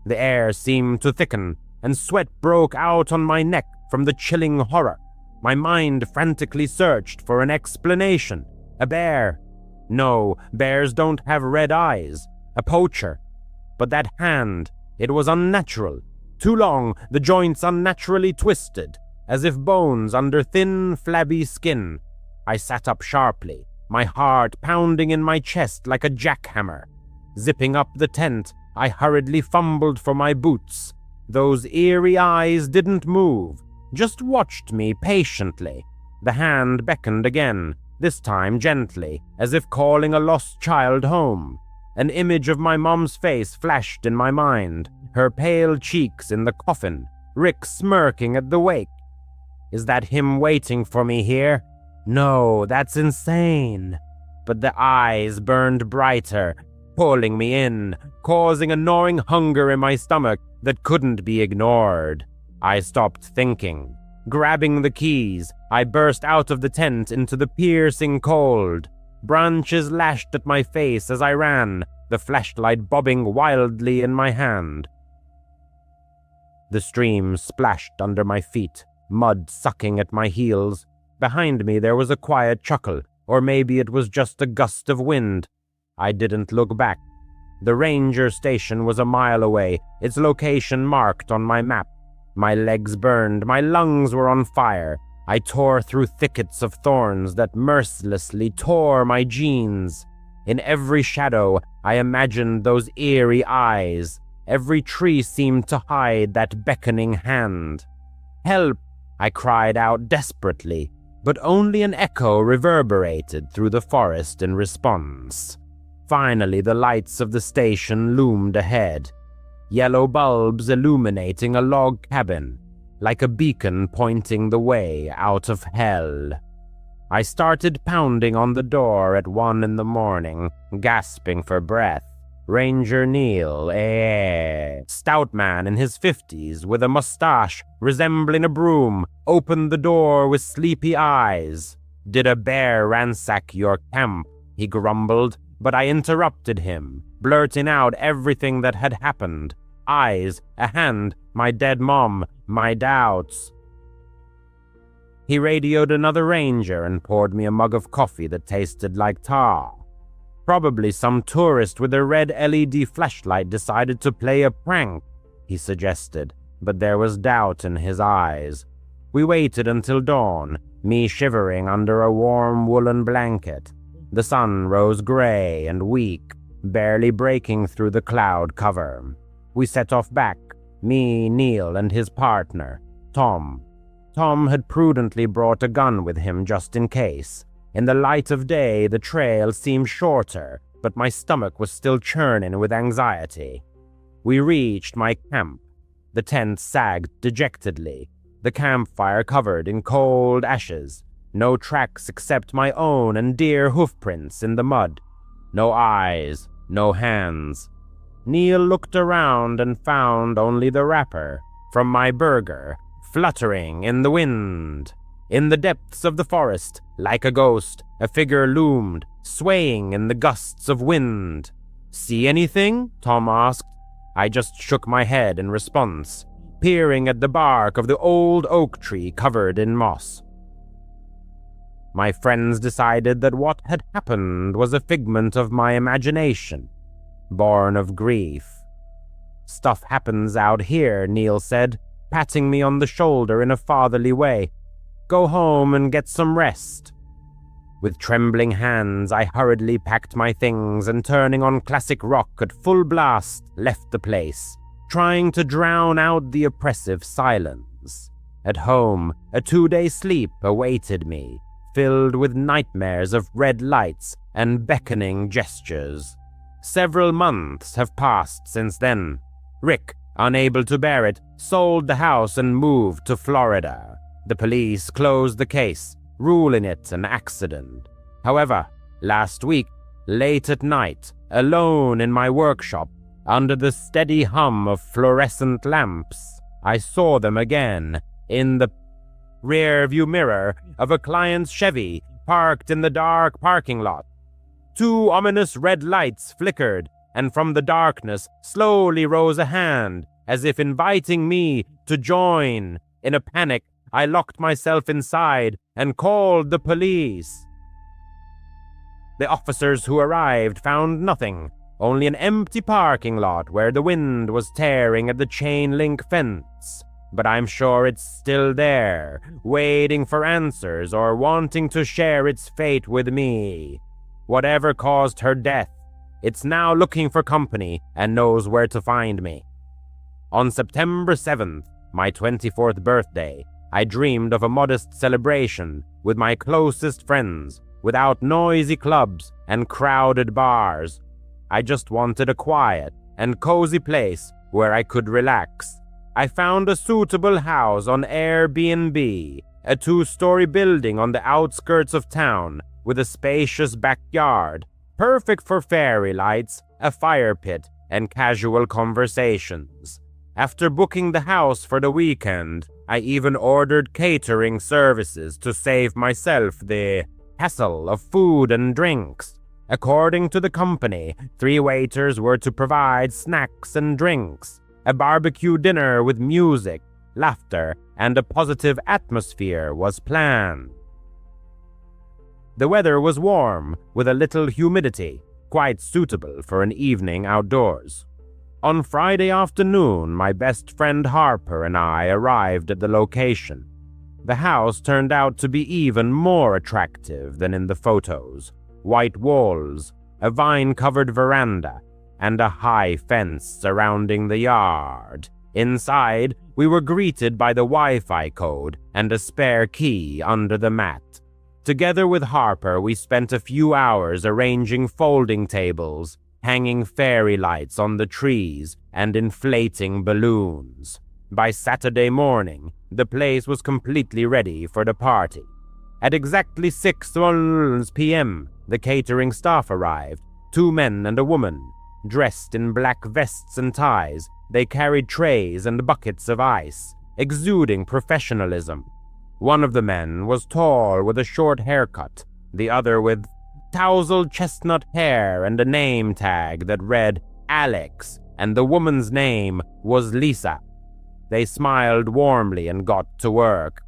The air seemed to thicken, and sweat broke out on my neck from the chilling horror. My mind frantically searched for an explanation. A bear. No, bears don't have red eyes. A poacher. But that hand, it was unnatural. Too long, the joints unnaturally twisted. as if bones under thin, flabby skin. I sat up sharply, my heart pounding in my chest like a jackhammer. Zipping up the tent, I hurriedly fumbled for my boots. Those eerie eyes didn't move, just watched me patiently. The hand beckoned again, this time gently, as if calling a lost child home. An image of my mom's face flashed in my mind, her pale cheeks in the coffin, Rick smirking at the wake. Is that him waiting for me here? No, that's insane. But the eyes burned brighter, pulling me in, causing a gnawing hunger in my stomach that couldn't be ignored. I stopped thinking. Grabbing the keys, I burst out of the tent into the piercing cold. Branches lashed at my face as I ran, the flashlight bobbing wildly in my hand. The stream splashed under my feet, mud sucking at my heels. Behind me there was a quiet chuckle, or maybe it was just a gust of wind. I didn't look back. The ranger station was a mile away, its location marked on my map. My legs burned, my lungs were on fire. I tore through thickets of thorns that mercilessly tore my jeans. In every shadow, I imagined those eerie eyes. Every tree seemed to hide that beckoning hand. Help! I cried out desperately, but only an echo reverberated through the forest in response. Finally, the lights of the station loomed ahead. Yellow bulbs illuminating a log cabin, like a beacon pointing the way out of hell. I started pounding on the door at 1 a.m, gasping for breath. Ranger Neil, stout man in his 50s with a mustache resembling a broom, opened the door with sleepy eyes. Did a bear ransack your camp? He grumbled, but I interrupted him, blurting out everything that had happened. Eyes, a hand, my dead mom, my doubts. He radioed another ranger and poured me a mug of coffee that tasted like tar. Probably some tourist with a red LED flashlight decided to play a prank, he suggested, but there was doubt in his eyes. We waited until dawn, me shivering under a warm woolen blanket. The sun rose gray and weak, barely breaking through the cloud cover. We set off back, me, Neil, and his partner, Tom. Tom had prudently brought a gun with him just in case. In the light of day, the trail seemed shorter, but my stomach was still churning with anxiety. We reached my camp. The tent sagged dejectedly, the campfire covered in cold ashes. No tracks except my own and deer hoofprints in the mud. No eyes, no hands. Neil looked around and found only the wrapper from my burger, fluttering in the wind. In the depths of the forest, like a ghost, a figure loomed, swaying in the gusts of wind. See anything? Tom asked. I just shook my head in response, peering at the bark of the old oak tree covered in moss. My friends decided that what had happened was a figment of my imagination, born of grief. Stuff happens out here, Neil said, patting me on the shoulder in a fatherly way. Go home and get some rest. With trembling hands, I hurriedly packed my things and, turning on classic rock at full blast, left the place, trying to drown out the oppressive silence. At home, a 2-day sleep awaited me, filled with nightmares of red lights and beckoning gestures. Several months have passed since then. Rick, unable to bear it, sold the house and moved to Florida. The police closed the case, ruling it an accident. However, last week, late at night, alone in my workshop, under the steady hum of fluorescent lamps, I saw them again in the rear-view mirror of a client's Chevy parked in the dark parking lot. 2 ominous red lights flickered, and from the darkness slowly rose a hand, as if inviting me to join. In a panic, I locked myself inside and called the police. The officers who arrived found nothing, only an empty parking lot where the wind was tearing at the chain-link fence. but I'm sure it's still there, waiting for answers or wanting to share its fate with me. Whatever caused her death, it's now looking for company and knows where to find me. On September 7th, my 24th birthday, I dreamed of a modest celebration with my closest friends, without noisy clubs and crowded bars. I just wanted a quiet and cozy place where I could relax. I found a suitable house on Airbnb, a 2-story building on the outskirts of town with a spacious backyard, perfect for fairy lights, a fire pit, and casual conversations. After booking the house for the weekend, I even ordered catering services to save myself the hassle of food and drinks. According to the company, 3 waiters were to provide snacks and drinks. A barbecue dinner with music, laughter, and a positive atmosphere was planned. The weather was warm, with a little humidity, quite suitable for an evening outdoors. On Friday afternoon, my best friend Harper and I arrived at the location. The house turned out to be even more attractive than in the photos. White walls, a vine-covered veranda, and a high fence surrounding the yard. Inside, we were greeted by the Wi-Fi code and a spare key under the mat. Together with Harper, we spent a few hours arranging folding tables, hanging fairy lights on the trees, and inflating balloons. By Saturday morning, the place was completely ready for the party. At exactly 6 p.m., the catering staff arrived, 2 men and a woman. Dressed in black vests and ties, they carried trays and buckets of ice, exuding professionalism. One of the men was tall with a short haircut, the other with tousled chestnut hair and a name tag that read Alex, and the woman's name was Lisa. They smiled warmly and got to work.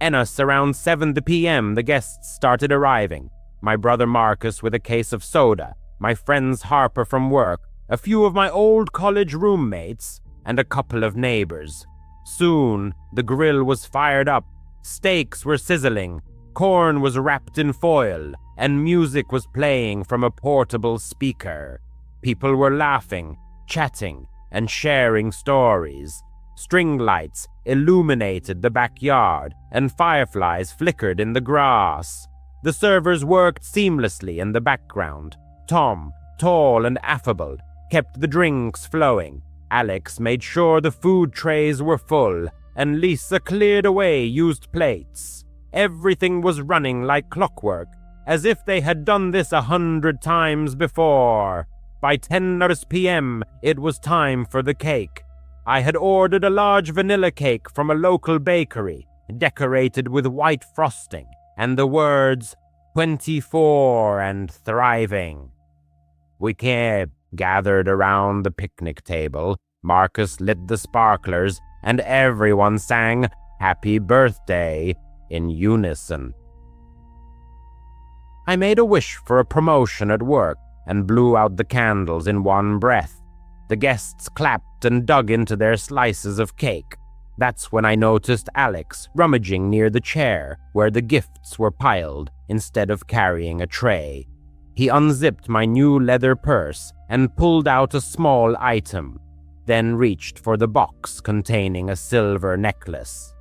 Around 7 p.m., the guests started arriving. My brother Marcus with a case of soda, my friends Harper from work, a few of my old college roommates, and a couple of neighbors. Soon, the grill was fired up, steaks were sizzling, corn was wrapped in foil, and music was playing from a portable speaker. People were laughing, chatting, and sharing stories. String lights illuminated the backyard, and fireflies flickered in the grass. The servers worked seamlessly in the background. Tom, tall and affable, kept the drinks flowing. Alex made sure the food trays were full, and Lisa cleared away used plates. Everything was running like clockwork, as if they had done this 100 times before. By 10 p.m., it was time for the cake. I had ordered a large vanilla cake from a local bakery, decorated with white frosting, and the words, 24 and thriving. We gathered around the picnic table. Marcus lit the sparklers, and everyone sang Happy Birthday in unison. I made a wish for a promotion at work and blew out the candles in one breath. The guests clapped and dug into their slices of cake. That's when I noticed Alex rummaging near the chair where the gifts were piled instead of carrying a tray. He unzipped my new leather purse and pulled out a small item, then reached for the box containing a silver necklace.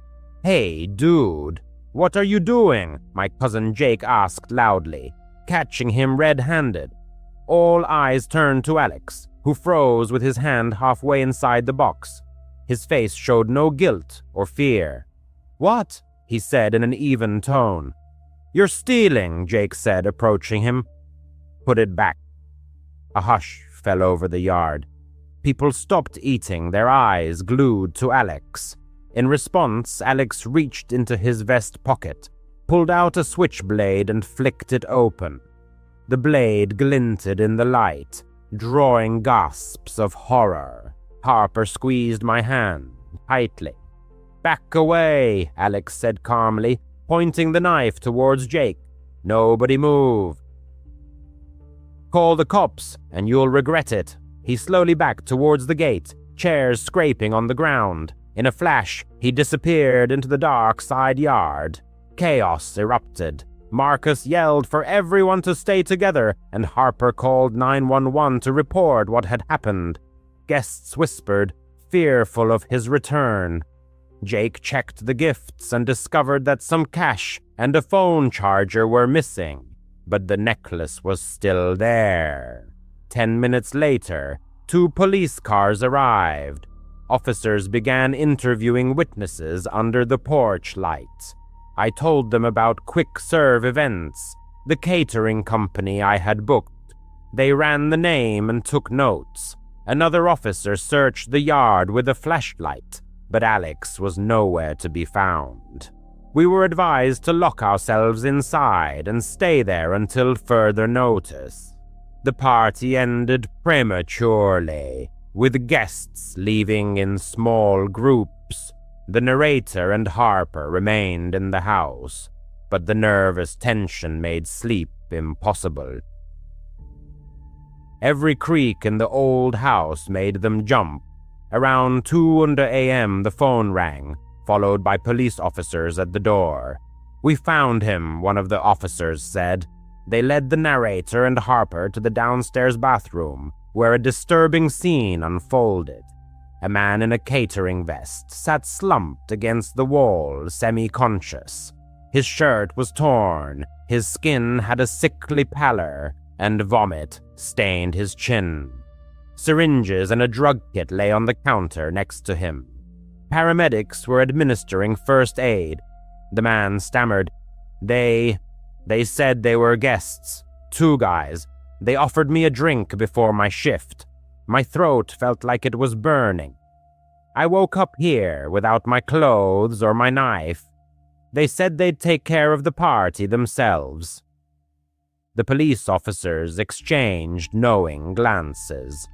"Hey, dude, what are you doing?" my cousin Jake asked loudly, catching him red-handed. All eyes turned to Alex, who froze with his hand halfway inside the box. His face showed no guilt or fear. "What?" he said in an even tone. "You're stealing," Jake said, approaching him. "Put it back." A hush fell over the yard. People stopped eating, their eyes glued to Alex. In response, Alex reached into his vest pocket, pulled out a switchblade and flicked it open. The blade glinted in the light, drawing gasps of horror. Harper squeezed my hand tightly. "Back away," Alex said calmly, pointing the knife towards Jake. "Nobody move." "Call the cops, and you'll regret it." He slowly backed towards the gate, chairs scraping on the ground. In a flash, he disappeared into the dark side yard. Chaos erupted. Marcus yelled for everyone to stay together, and Harper called 911 to report what had happened. Guests whispered, fearful of his return. Jake checked the gifts and discovered that some cash and a phone charger were missing, but the necklace was still there. 10 minutes later, 2 police cars arrived. Officers began interviewing witnesses under the porch light. I told them about quick-serve events, the catering company I had booked. They ran the name and took notes. Another officer searched the yard with a flashlight, but Alex was nowhere to be found. We were advised to lock ourselves inside and stay there until further notice. The party ended prematurely, with guests leaving in small groups. The narrator and Harper remained in the house, but the nervous tension made sleep impossible. Every creak in the old house made them jump. Around 2 a.m. the phone rang, followed by police officers at the door. "We found him," one of the officers said. They led the narrator and Harper to the downstairs bathroom, where a disturbing scene unfolded. A man in a catering vest sat slumped against the wall, semi-conscious. His shirt was torn, his skin had a sickly pallor, and vomit stained his chin. Syringes and a drug kit lay on the counter next to him. Paramedics were administering first aid. The man stammered, They said they were guests. 2 guys. They offered me a drink before my shift. My throat felt like it was burning. I woke up here without my clothes or my knife. They said they'd take care of the party themselves." The police officers exchanged knowing glances.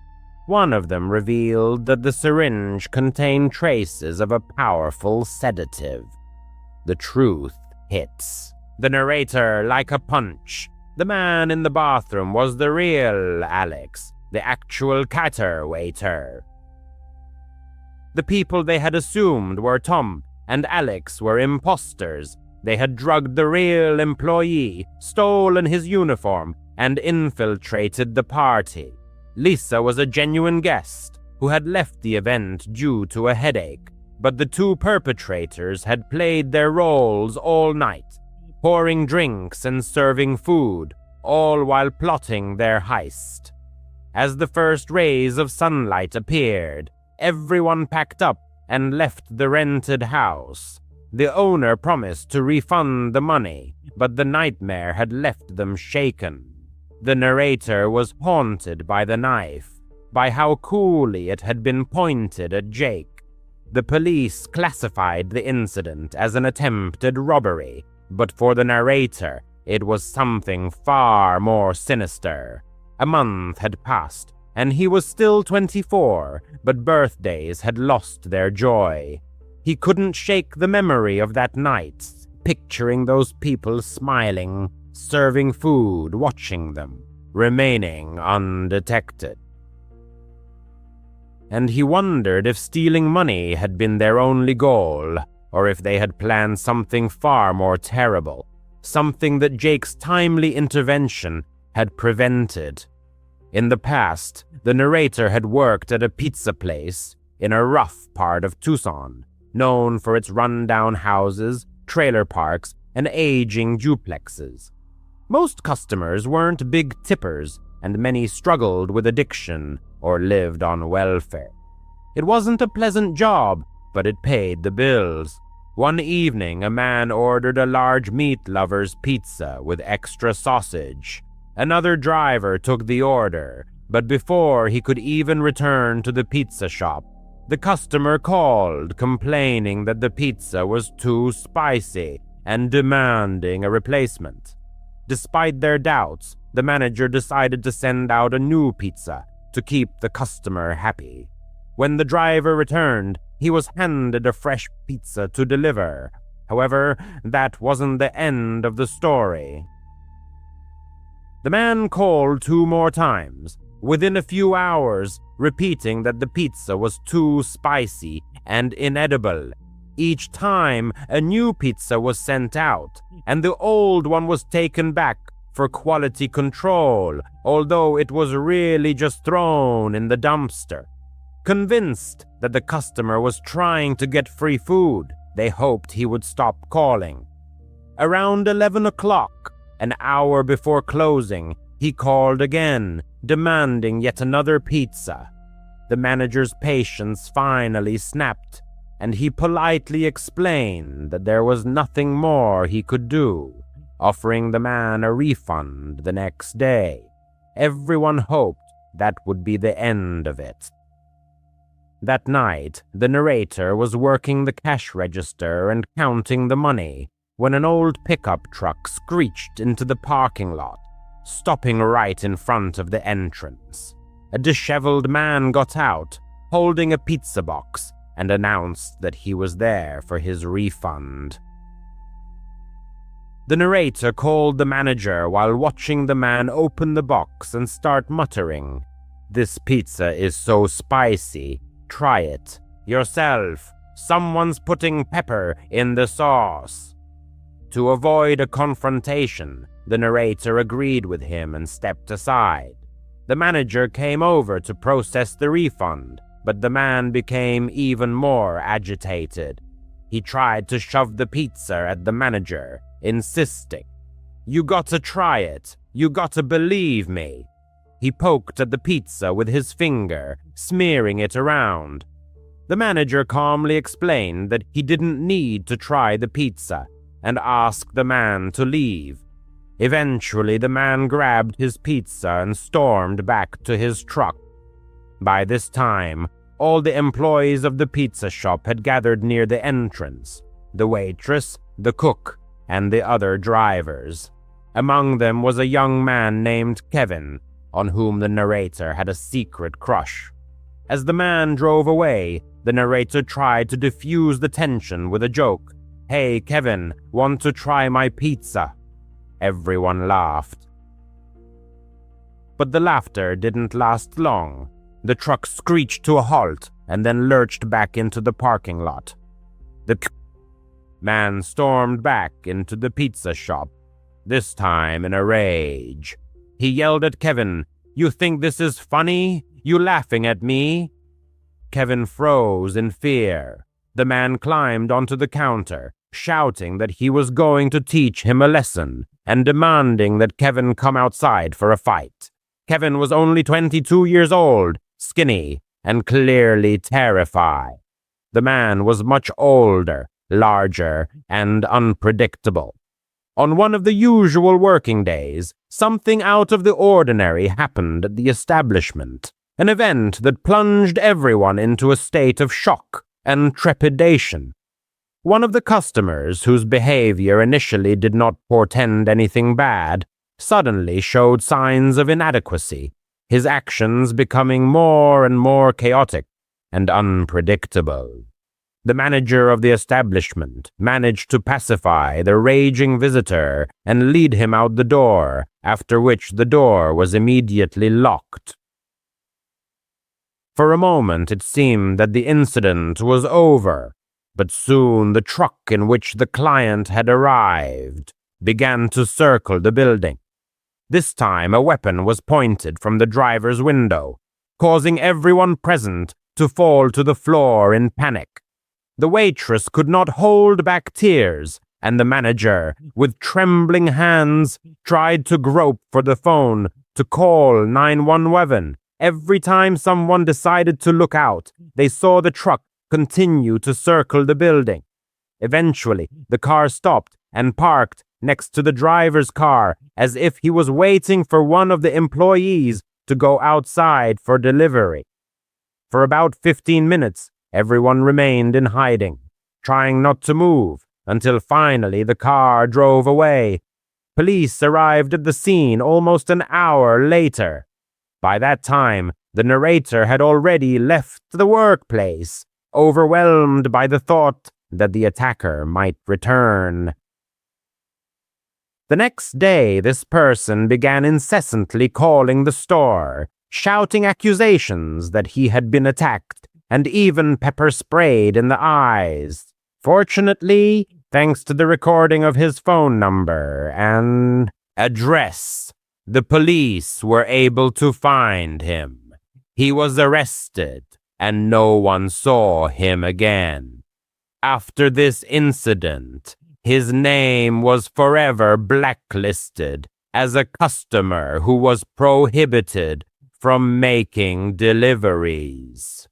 One of them revealed that the syringe contained traces of a powerful sedative. The truth hits. The narrator like a punch. The man in the bathroom was the real Alex, the actual cater waiter. The people they had assumed were Tom and Alex were imposters. They had drugged the real employee, stolen his uniform, and infiltrated the party. Lisa was a genuine guest who had left the event due to a headache, but the 2 perpetrators had played their roles all night, pouring drinks and serving food, all while plotting their heist. As the first rays of sunlight appeared, everyone packed up and left the rented house. The owner promised to refund the money, but the nightmare had left them shaken. The narrator was haunted by the knife, by how coolly it had been pointed at Jake. The police classified the incident as an attempted robbery, but for the narrator, it was something far more sinister. A month had passed, and he was still 24, but birthdays had lost their joy. He couldn't shake the memory of that night, picturing those people smiling, serving food, watching them, remaining undetected. And he wondered if stealing money had been their only goal, or if they had planned something far more terrible, something that Jake's timely intervention had prevented. In the past, the narrator had worked at a pizza place in a rough part of Tucson, known for its rundown houses, trailer parks, and aging duplexes. Most customers weren't big tippers, and many struggled with addiction or lived on welfare. It wasn't a pleasant job, but it paid the bills. One evening, a man ordered a large meat lover's pizza with extra sausage. Another driver took the order, but before he could even return to the pizza shop, the customer called, complaining that the pizza was too spicy and demanding a replacement. Despite their doubts, the manager decided to send out a new pizza to keep the customer happy. When the driver returned, he was handed a fresh pizza to deliver. However, that wasn't the end of the story. The man called 2 more times, within a few hours, repeating that the pizza was too spicy and inedible. Each time, a new pizza was sent out, and the old one was taken back for quality control, although it was really just thrown in the dumpster. Convinced that the customer was trying to get free food, they hoped he would stop calling. Around 11 o'clock, an hour before closing, he called again, demanding yet another pizza. The manager's patience finally snapped, and he politely explained that there was nothing more he could do, offering the man a refund the next day. Everyone hoped that would be the end of it. That night, the narrator was working the cash register and counting the money when an old pickup truck screeched into the parking lot, stopping right in front of the entrance. A disheveled man got out, holding a pizza box, and announced that he was there for his refund. The narrator called the manager while watching the man open the box and start muttering, "This pizza is so spicy. Try it yourself. Someone's putting pepper in the sauce." To avoid a confrontation, the narrator agreed with him and stepped aside. The manager came over to process the refund, but the man became even more agitated. He tried to shove the pizza at the manager, insisting, "You gotta try it. You gotta believe me." He poked at the pizza with his finger, smearing it around. The manager calmly explained that he didn't need to try the pizza and asked the man to leave. Eventually, the man grabbed his pizza and stormed back to his truck. By this time, all the employees of the pizza shop had gathered near the entrance, the waitress, the cook, and the other drivers. Among them was a young man named Kevin, on whom the narrator had a secret crush. As the man drove away, the narrator tried to diffuse the tension with a joke. "Hey, Kevin, want to try my pizza?" Everyone laughed. But the laughter didn't last long. The truck screeched to a halt and then lurched back into the parking lot. The man stormed back into the pizza shop, this time in a rage. He yelled at Kevin, "You think this is funny? You laughing at me?" Kevin froze in fear. The man climbed onto the counter, shouting that he was going to teach him a lesson and demanding that Kevin come outside for a fight. Kevin was only 22 years old, skinny, and clearly terrified. The man was much older, larger, and unpredictable. On one of the usual working days, something out of the ordinary happened at the establishment, an event that plunged everyone into a state of shock and trepidation. One of the customers, whose behavior initially did not portend anything bad, suddenly showed signs of inadequacy, his actions becoming more and more chaotic and unpredictable. The manager of the establishment managed to pacify the raging visitor and lead him out the door, after which the door was immediately locked. For a moment it seemed that the incident was over, but soon the truck in which the client had arrived began to circle the building. This time a weapon was pointed from the driver's window, causing everyone present to fall to the floor in panic. The waitress could not hold back tears, and the manager, with trembling hands, tried to grope for the phone to call 911. Every time someone decided to look out, they saw the truck continue to circle the building. Eventually, the car stopped and parked next to the driver's car, as if he was waiting for one of the employees to go outside for delivery. For about 15 minutes, everyone remained in hiding, trying not to move, until finally the car drove away. Police arrived at the scene almost an hour later. By that time, the narrator had already left the workplace, overwhelmed by the thought that the attacker might return. The next day, this person began incessantly calling the store, shouting accusations that he had been attacked, and even pepper-sprayed in the eyes. Fortunately, thanks to the recording of his phone number and address, the police were able to find him. He was arrested, and no one saw him again. After this incident, his name was forever blacklisted as a customer who was prohibited from making deliveries.